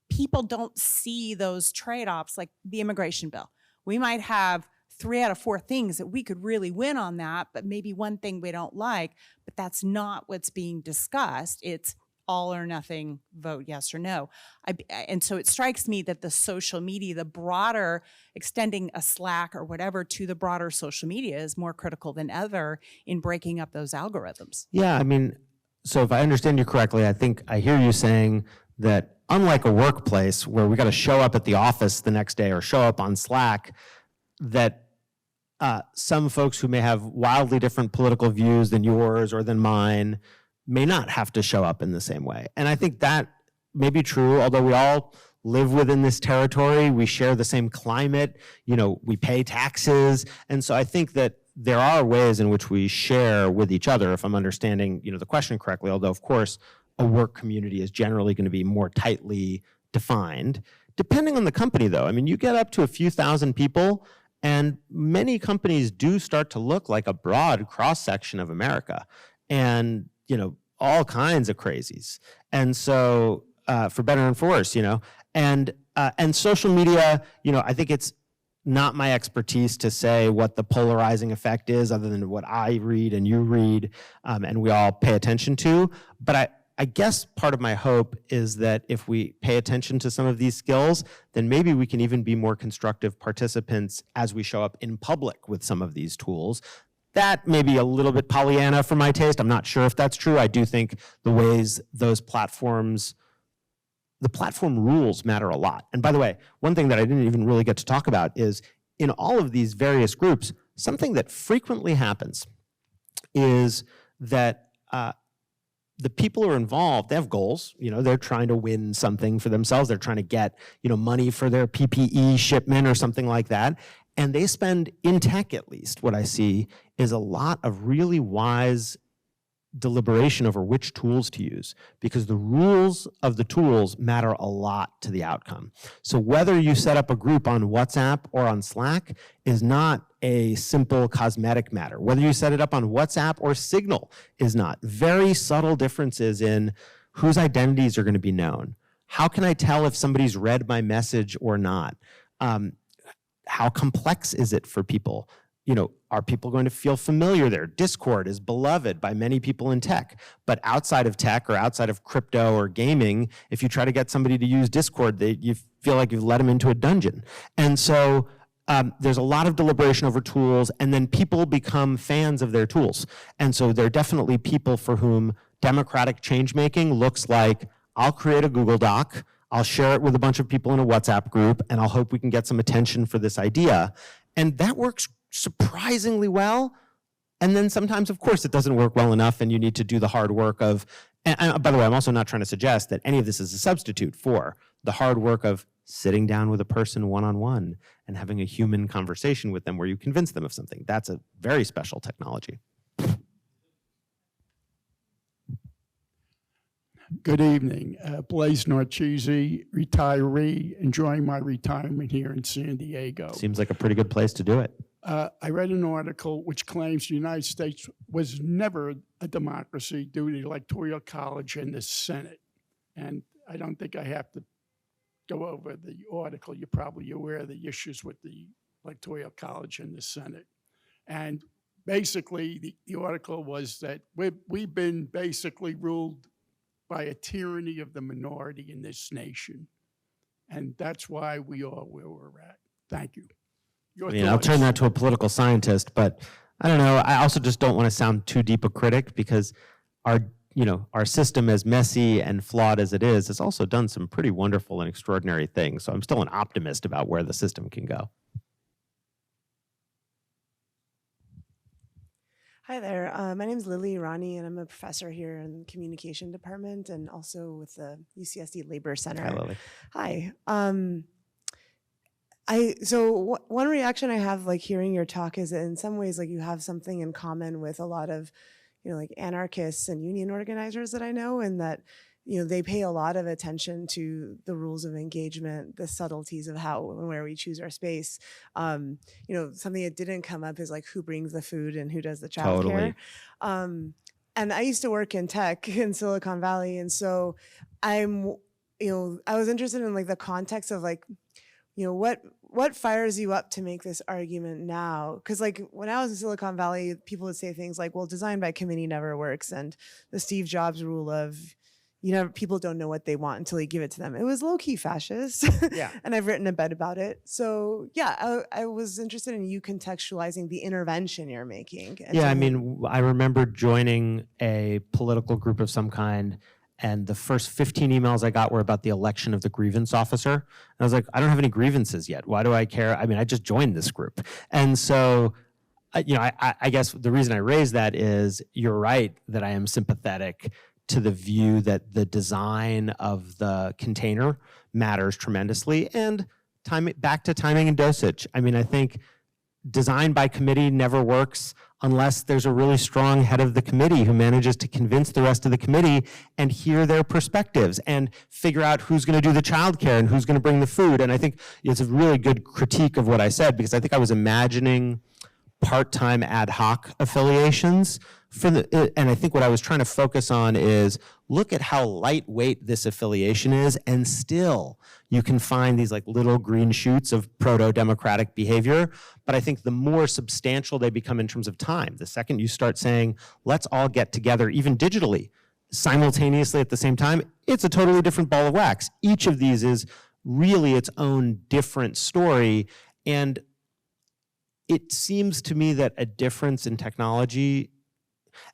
C: people don't see those trade-offs, like the immigration bill. We might have 3 out of 4 things that we could really win on that, but maybe one thing we don't like, but that's not what's being discussed. It's all or nothing, vote yes or no. And so it strikes me that the social media, the broader, extending a Slack or whatever to the broader social media is more critical than ever in breaking up those algorithms.
B: Yeah, I mean, so if I understand you correctly, I think I hear you saying that unlike a workplace where we got to show up at the office the next day or show up on Slack, that some folks who may have wildly different political views than yours or than mine may not have to show up in the same way. And I think that may be true, although we all live within this territory, we share the same climate, you know, we pay taxes. And so I think that there are ways in which we share with each other, if I'm understanding, you know, the question correctly, although of course a work community is generally going to be more tightly defined. Depending on the company though, I mean, you get up to a few thousand people and many companies do start to look like a broad cross-section of America. And you know, all kinds of crazies. And so, for better and for worse, you know, and social media, you know, I think it's not my expertise to say what the polarizing effect is other than what I read and you read, and we all pay attention to. But I guess part of my hope is that if we pay attention to some of these skills, then maybe we can even be more constructive participants as we show up in public with some of these tools. That may be a little bit Pollyanna for my taste. I'm not sure if that's true. I do think the ways those platforms, the platform rules matter a lot. And by the way, one thing that I didn't even really get to talk about is in all of these various groups, something that frequently happens is that the people who are involved, they have goals. You know, they're trying to win something for themselves. They're trying to get, you know, money for their PPE shipment or something like that. And they spend, in tech at least, what I see is a lot of really wise deliberation over which tools to use, because the rules of the tools matter a lot to the outcome. So whether you set up a group on WhatsApp or on Slack is not a simple cosmetic matter. Whether you set it up on WhatsApp or Signal is not. Very subtle differences in whose identities are going to be known. How can I tell if somebody's read my message or not? How complex is it for people? You know, are people going to feel familiar there? Discord is beloved by many people in tech, but outside of tech or outside of crypto or gaming, if you try to get somebody to use Discord, you feel like you've let them into a dungeon. And so there's a lot of deliberation over tools, and then people become fans of their tools. And so there are definitely people for whom democratic change-making looks like, I'll create a Google Doc, I'll share it with a bunch of people in a WhatsApp group, and I'll hope we can get some attention for this idea. And that works surprisingly well. And then sometimes, of course, it doesn't work well enough, and you need to do the hard work of, and by the way, I'm also not trying to suggest that any of this is a substitute for the hard work of sitting down with a person one-on-one and having a human conversation with them where you convince them of something. That's a very special technology.
D: Good evening. Blaise Narcisi, retiree, enjoying my retirement here in San Diego.
B: Seems like a pretty good place to do it.
D: I read an article which claims the United States was never a democracy due to the Electoral College and the Senate. And I don't think I have to go over the article. You're probably aware of the issues with the Electoral College and the Senate. And basically, the article was that we've been basically ruled by a tyranny of the minority in this nation. And that's why we are where we're at. Thank you.
B: I'll turn that to a political scientist, but I don't know. I also just don't want to sound too deep a critic because our system, as messy and flawed as it is, has also done some pretty wonderful and extraordinary things. So I'm still an optimist about where the system can go.
E: Hi there. My name is Lily Irani, and I'm a professor here in the communication department and also with the UCSD Labor Center.
B: Hi, Lily.
E: Hi. So one reaction I have, like hearing your talk, is that in some ways, like you have something in common with a lot of, like anarchists and union organizers that I know, and that they pay a lot of attention to the rules of engagement, the subtleties of how and where we choose our space. Something that didn't come up is like who brings the food and who does the childcare.
B: Totally.
E: And I used to work in tech in Silicon Valley, and so I was interested in like the context of like, what fires you up to make this argument now? Because like when I was in Silicon Valley, people would say things like, well, design by committee never works, and the Steve Jobs rule of people don't know what they want until you give it to them. It was low-key fascist.
B: Yeah.
E: And I've written a bit about it. So yeah, I was interested in you contextualizing the intervention you're making.
B: Yeah, I mean, I remember joining a political group of some kind, and the first 15 emails I got were about the election of the grievance officer. And I was like, I don't have any grievances yet. Why do I care? I mean, I just joined this group. And so, I guess the reason I raise that is you're right that I am sympathetic to the view that the design of the container matters tremendously, and back to timing and dosage. I mean, I think design by committee never works unless there's a really strong head of the committee who manages to convince the rest of the committee and hear their perspectives and figure out who's going to do the childcare and who's going to bring the food. And I think it's a really good critique of what I said, because I think I was imagining part-time ad hoc affiliations and I think what I was trying to focus on is look at how lightweight this affiliation is, and still you can find these like little green shoots of proto-democratic behavior. But I think the more substantial they become in terms of time, the second you start saying, let's all get together, even digitally, simultaneously at the same time, it's a totally different ball of wax. Each of these is really its own different story. And it seems to me that a difference in technology,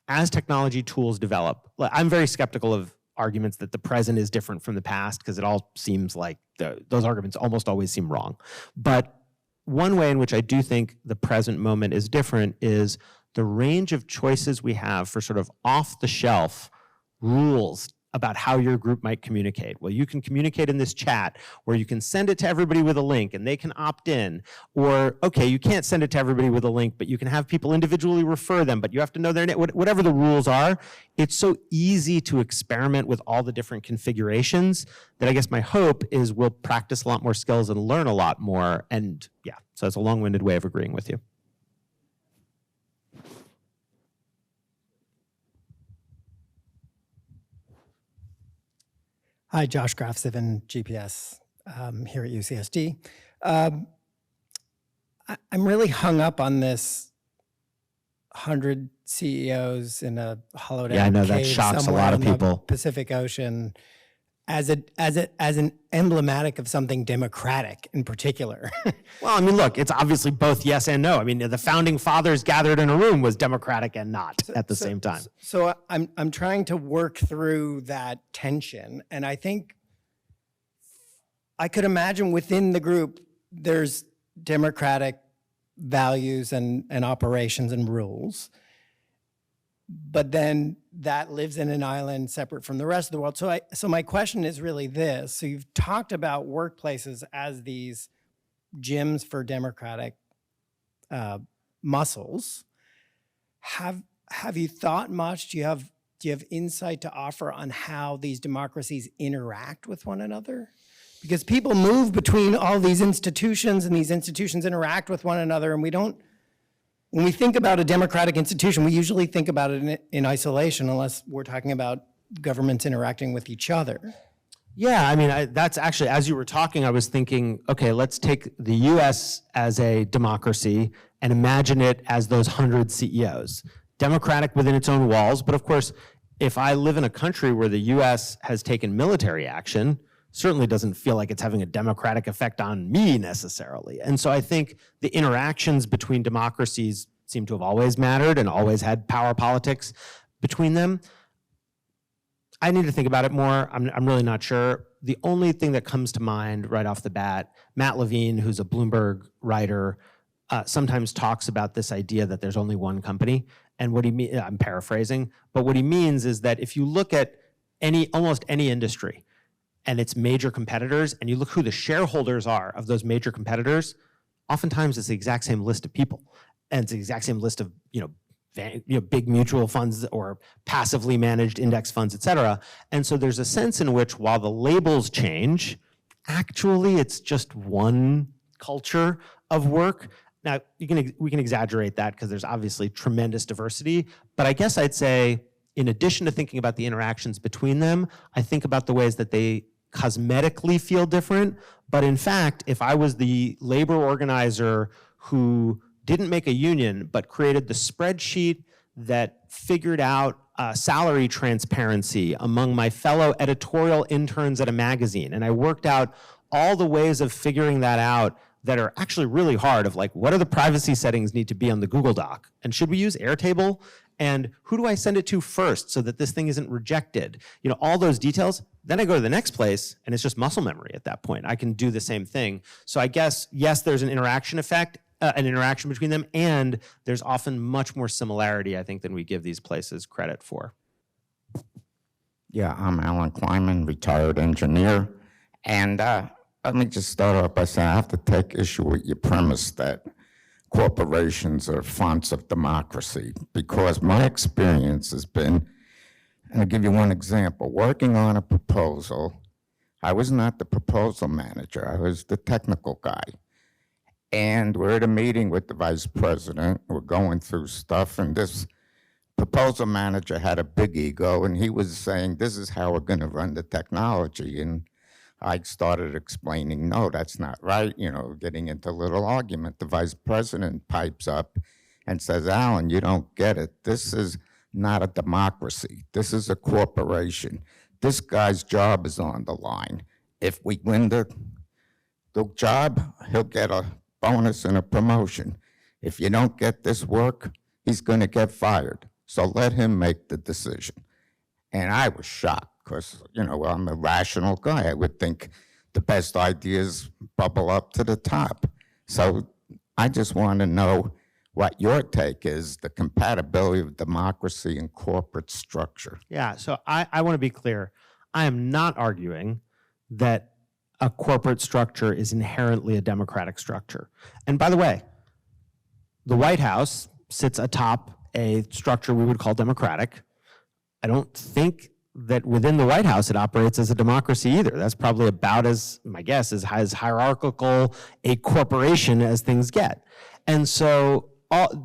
B: as technology tools develop, I'm very skeptical of arguments that the present is different from the past, because it all seems like those arguments almost always seem wrong. But one way in which I do think the present moment is different is the range of choices we have for sort of off-the-shelf rules about how your group might communicate. Well, you can communicate in this chat, or you can send it to everybody with a link and they can opt in. Or, okay, you can't send it to everybody with a link, but you can have people individually refer them, but you have to know their name. Whatever the rules are, it's so easy to experiment with all the different configurations that I guess my hope is we'll practice a lot more skills and learn a lot more. And yeah, so it's a long-winded way of agreeing with you.
F: Hi, Josh Graf-Sivan, GPS, here at UCSD. I'm really hung up on this 100 CEOs in a hollowed out
B: I know that
F: cave
B: shocks a
F: somewhere
B: lot of
F: in the
B: people.
F: Pacific Ocean as an emblematic of something democratic in particular.
B: Well, I mean, look, it's obviously both yes and no. I mean, the founding fathers gathered in a room was democratic and not at the same time.
F: So I'm trying to work through that tension, and I think I could imagine within the group there's democratic values and operations and rules, but then that lives in an island separate from the rest of the world. So my question is really this. So you've talked about workplaces as these gyms for democratic muscles. Have you thought much? Do you have do you have insight to offer on how these democracies interact with one another? Because people move between all these institutions and these institutions interact with one another, and when we think about a democratic institution, we usually think about it in isolation unless we're talking about governments interacting with each other.
B: Yeah, I mean, that's actually, as you were talking, I was thinking, okay, let's take the US as a democracy and imagine it as those 100 CEOs. Democratic within its own walls, but of course, if I live in a country where the US has taken military action, certainly doesn't feel like it's having a democratic effect on me necessarily. And so I think the interactions between democracies seem to have always mattered and always had power politics between them. I need to think about it more. I'm really not sure. The only thing that comes to mind right off the bat, Matt Levine, who's a Bloomberg writer, sometimes talks about this idea that there's only one company. And what he means, I'm paraphrasing, but what he means is that if you look at almost any industry and its major competitors, and you look who the shareholders are of those major competitors, oftentimes it's the exact same list of people. And it's the exact same list of, big mutual funds or passively managed index funds, et cetera. And so there's a sense in which while the labels change, actually it's just one culture of work. Now, we can exaggerate that because there's obviously tremendous diversity, but I guess I'd say, in addition to thinking about the interactions between them, I think about the ways that they cosmetically feel different. But in fact, if I was the labor organizer who didn't make a union, but created the spreadsheet that figured out salary transparency among my fellow editorial interns at a magazine, and I worked out all the ways of figuring that out that are actually really hard, of like, what are the privacy settings need to be on the Google Doc? And should we use Airtable? And who do I send it to first so that this thing isn't rejected? All those details. Then I go to the next place and it's just muscle memory at that point. I can do the same thing. So I guess, yes, there's an interaction effect, an interaction between them, and there's often much more similarity, I think, than we give these places credit for.
G: Yeah, I'm Alan Kleiman, retired engineer. And let me just start off by saying I have to take issue with your premise that corporations are fonts of democracy, because my experience has been, and I'll give you one example, working on a proposal. I was not the proposal manager, I was the technical guy. And we're at a meeting with the vice president, we're going through stuff, and this proposal manager had a big ego, and he was saying, this is how we're gonna run the technology. And I started explaining, no, that's not right, getting into a little argument. The vice president pipes up and says, Alan, you don't get it. This is not a democracy. This is a corporation. This guy's job is on the line. If we win the job, he'll get a bonus and a promotion. If you don't get this work, he's going to get fired. So let him make the decision. And I was shocked because, I'm a rational guy. I would think the best ideas bubble up to the top. So I just want to know what your take is, the compatibility of democracy and corporate structure.
B: Yeah, so I want to be clear. I am not arguing that a corporate structure is inherently a democratic structure. And by the way, the White House sits atop a structure we would call democratic. I don't think that within the White House it operates as a democracy either. That's probably about as, my guess, as hierarchical a corporation as things get. And so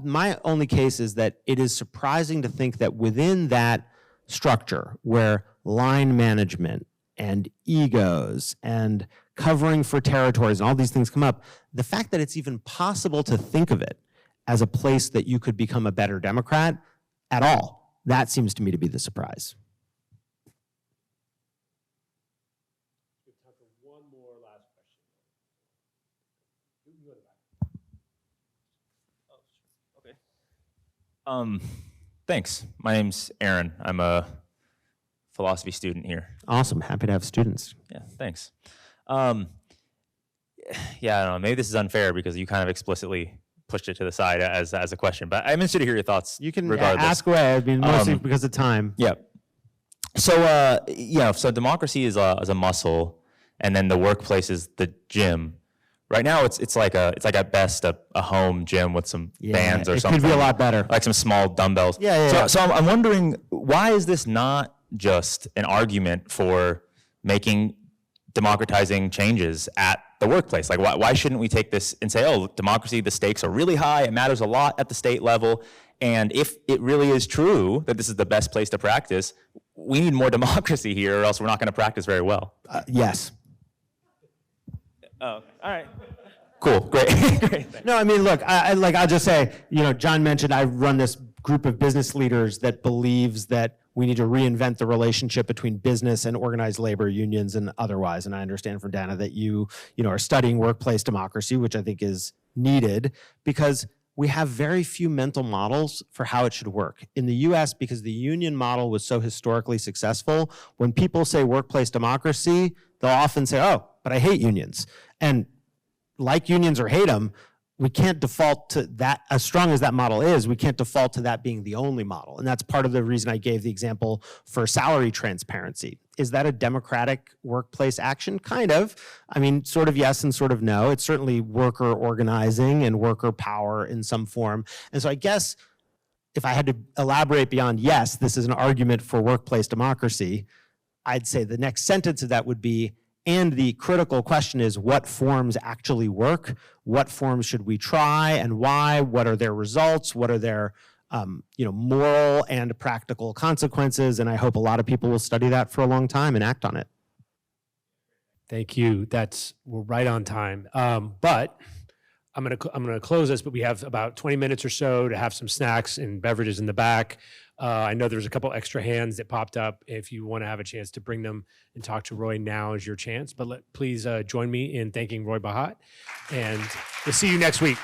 B: my only case is that it is surprising to think that within that structure where line management and egos and covering for territories and all these things come up, the fact that it's even possible to think of it as a place that you could become a better Democrat at all, that seems to me to be the surprise.
A: One more last question.
H: Okay. Thanks. My name's Aaron. I'm a philosophy student here.
B: Awesome. Happy to have students.
H: Yeah, thanks. Yeah, I don't know. Maybe this is unfair because you kind of explicitly pushed it to the side as a question, but I'm interested to hear your thoughts.
B: You can
H: regardless.
B: ask away. I mean, mostly because of time.
H: Yeah. So, so democracy is a muscle, and then the workplace is the gym, Right now, it's like at best a home gym with some bands or
B: it
H: something.
B: could be a lot better.
H: Like some small dumbbells. So I'm wondering, why is this not just an argument for making democratizing changes at the workplace? Like, why shouldn't we take this and say, oh, democracy, the stakes are really high, it matters a lot at the state level, and if it really is true that this is the best place to practice, we need more democracy here, or else we're not going to practice very well.
B: Yes.
H: Oh, all right. Cool, great. Great.
B: No, I mean, look, I'll just say, John mentioned I run this group of business leaders that believes that we need to reinvent the relationship between business and organized labor unions and otherwise. And I understand from Dana that you are studying workplace democracy, which I think is needed because we have very few mental models for how it should work. In the US, because the union model was so historically successful, when people say workplace democracy, they'll often say, oh, but I hate unions. And like unions or hate them, we can't default to that, as strong as that model is, we can't default to that being the only model. And that's part of the reason I gave the example for salary transparency. Is that a democratic workplace action? Kind of. I mean, sort of yes and sort of no. It's certainly worker organizing and worker power in some form. And so I guess if I had to elaborate beyond yes, this is an argument for workplace democracy, I'd say the next sentence of that would be, and the critical question is, what forms actually work? What forms should we try and why? What are their results? What are their moral and practical consequences? And I hope a lot of people will study that for a long time and act on it.
A: Thank you. We're right on time. But I'm gonna close this, but we have about 20 minutes or so to have some snacks and beverages in the back. I know there's a couple extra hands that popped up. If you want to have a chance to bring them and talk to Roy, now is your chance. But please join me in thanking Roy Bahat, and we'll see you next week.